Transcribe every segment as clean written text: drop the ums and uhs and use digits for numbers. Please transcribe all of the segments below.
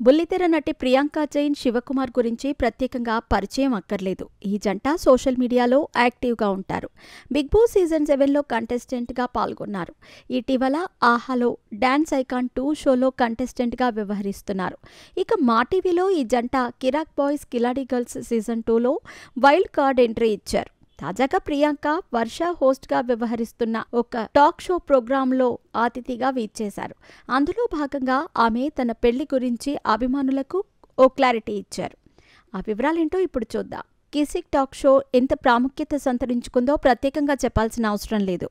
బుల్లితెర నటి ప్రియాంక జైన్ శివకుమార్ గురించి ప్రత్యేకంగా పరిచయం అక్కర్లేదు. ఈ జంట సోషల్ మీడియాలో యాక్టివ్గా ఉంటారు. బిగ్ బాస్ సీజన్ 7లో కంటెస్టెంట్గా పాల్గొన్నారు. ఇటీవల ఆహాలో డాన్స్ ఐకాన్ 2 షోలో కంటెస్టెంట్గా వ్యవహరిస్తున్నారు. ఇక మా టీవీలో ఈ జంట కిరాక్ బాయ్స్ కిలాడి గర్ల్స్ సీజన్ 2లో వైల్డ్ కార్డ్ ఎంట్రీ ఇచ్చారు. తాజాగా ప్రియాంక వర్ష హోస్ట్గా వ్యవహరిస్తున్న ఒక టాక్ షో ప్రోగ్రాంలో అతిథిగా వీచేశారు. అందులో భాగంగా ఆమె తన పెళ్లి గురించి అభిమానులకు ఓ క్లారిటీ ఇచ్చారు. ఆ వివరాలేంటో ఇప్పుడు చూద్దాం. కిసిక్ టాక్ షో ఎంత ప్రాముఖ్యత సంతరించుకుందో ప్రత్యేకంగా చెప్పాల్సిన అవసరం లేదు.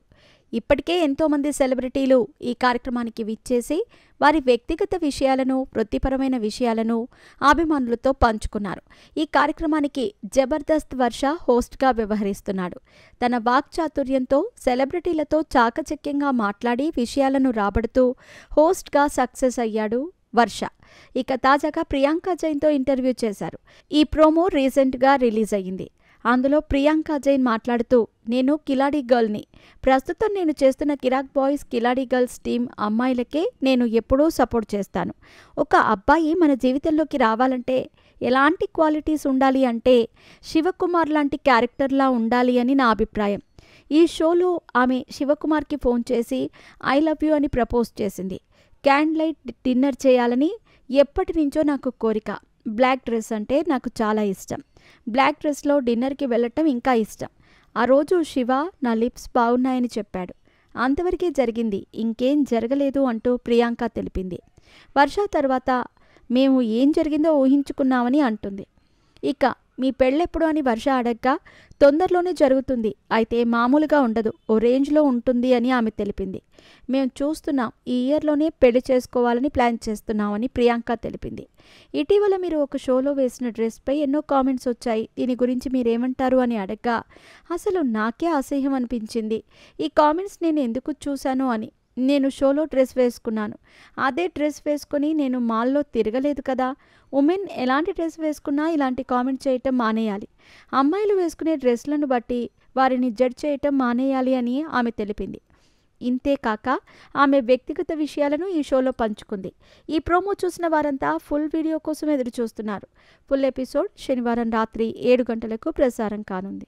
ఇప్పటికే ఎంతోమంది సెలబ్రిటీలు ఈ కార్యక్రమానికి విచ్చేసి వారి వ్యక్తిగత విషయాలను, వృత్తిపరమైన విషయాలను అభిమానులతో పంచుకున్నారు. ఈ కార్యక్రమానికి జబర్దస్త్ వర్ష హోస్ట్గా వ్యవహరిస్తున్నాడు. తన వాక్చాతుర్యంతో సెలబ్రిటీలతో చాకచక్యంగా మాట్లాడి విషయాలను రాబడుతూ హోస్ట్గా సక్సెస్ అయ్యాడు వర్ష. ఇక తాజాగా ప్రియాంక జైన్తో ఇంటర్వ్యూ చేశారు. ఈ ప్రోమో రీసెంట్గా రిలీజ్ అయ్యింది. అందులో ప్రియాంక జైన్ మాట్లాడుతూ, నేను కిలాడి గర్ల్ని. ప్రస్తుతం నేను చేస్తున్న కిరాక్ బాయ్స్ కిలాడి గర్ల్స్ టీం అమ్మాయిలకే నేను ఎప్పుడూ సపోర్ట్ చేస్తాను. ఒక అబ్బాయి మన జీవితంలోకి రావాలంటే ఎలాంటి క్వాలిటీస్ ఉండాలి అంటే శివకుమార్ లాంటి క్యారెక్టర్లా ఉండాలి అని నా అభిప్రాయం. ఈ షోలో ఆమె శివకుమార్కి ఫోన్ చేసి ఐ లవ్ యూ అని ప్రపోజ్ చేసింది. క్యాండిల్ లైట్ డిన్నర్ చేయాలని ఎప్పటి నుంచో నాకు కోరిక. బ్లాక్ డ్రెస్ అంటే నాకు చాలా ఇష్టం. బ్లాక్ డ్రెస్లో డిన్నర్కి వెళ్ళటం ఇంకా ఇష్టం. ఆ రోజు శివ నా లిప్స్ బాగున్నాయని చెప్పాడు. అంతవరకే జరిగింది, ఇంకేం జరగలేదు అంటూ ప్రియాంక తెలిపింది. వర్ష తర్వాత మేము ఏం జరిగిందో ఊహించుకున్నామని అంటుంది. ఇక మీ పెళ్ళెప్పుడు అని వర్ష అడగ్గా తొందరలోనే జరుగుతుంది, అయితే మామూలుగా ఉండదు, ఓ రేంజ్లో ఉంటుంది అని ఆమె తెలిపింది. మేము చూస్తున్నాం, ఈ ఇయర్లోనే పెళ్లి చేసుకోవాలని ప్లాన్ చేస్తున్నామని ప్రియాంక తెలిపింది. ఇటీవల మీరు ఒక షోలో వేసిన డ్రెస్పై ఎన్నో కామెంట్స్ వచ్చాయి. దీని గురించి మీరేమంటారు అని అడగ్గా అసలు నాకే అసహ్యం అనిపించింది. ఈ కామెంట్స్ నేను ఎందుకు చూశాను అని. నేను షోలో డ్రెస్ వేసుకున్నాను. అదే డ్రెస్ వేసుకొని నేను మాల్లో తిరగలేదు కదా. ఉమెన్ ఎలాంటి డ్రెస్ వేసుకున్నా ఇలాంటి కామెంట్ చేయటం మానేయాలి. అమ్మాయిలు వేసుకునే డ్రెస్లను బట్టి వారిని జడ్జ్ చేయటం మానేయాలి అని ఆమె తెలిపింది. ఇంతేకాక ఆమె వ్యక్తిగత విషయాలను ఈ షోలో పంచుకుంది. ఈ ప్రోమో చూసిన వారంతా ఫుల్ వీడియో కోసం ఎదురు చూస్తున్నారు. ఫుల్ ఎపిసోడ్ శనివారం రాత్రి 7 గంటలకు ప్రసారం కానుంది.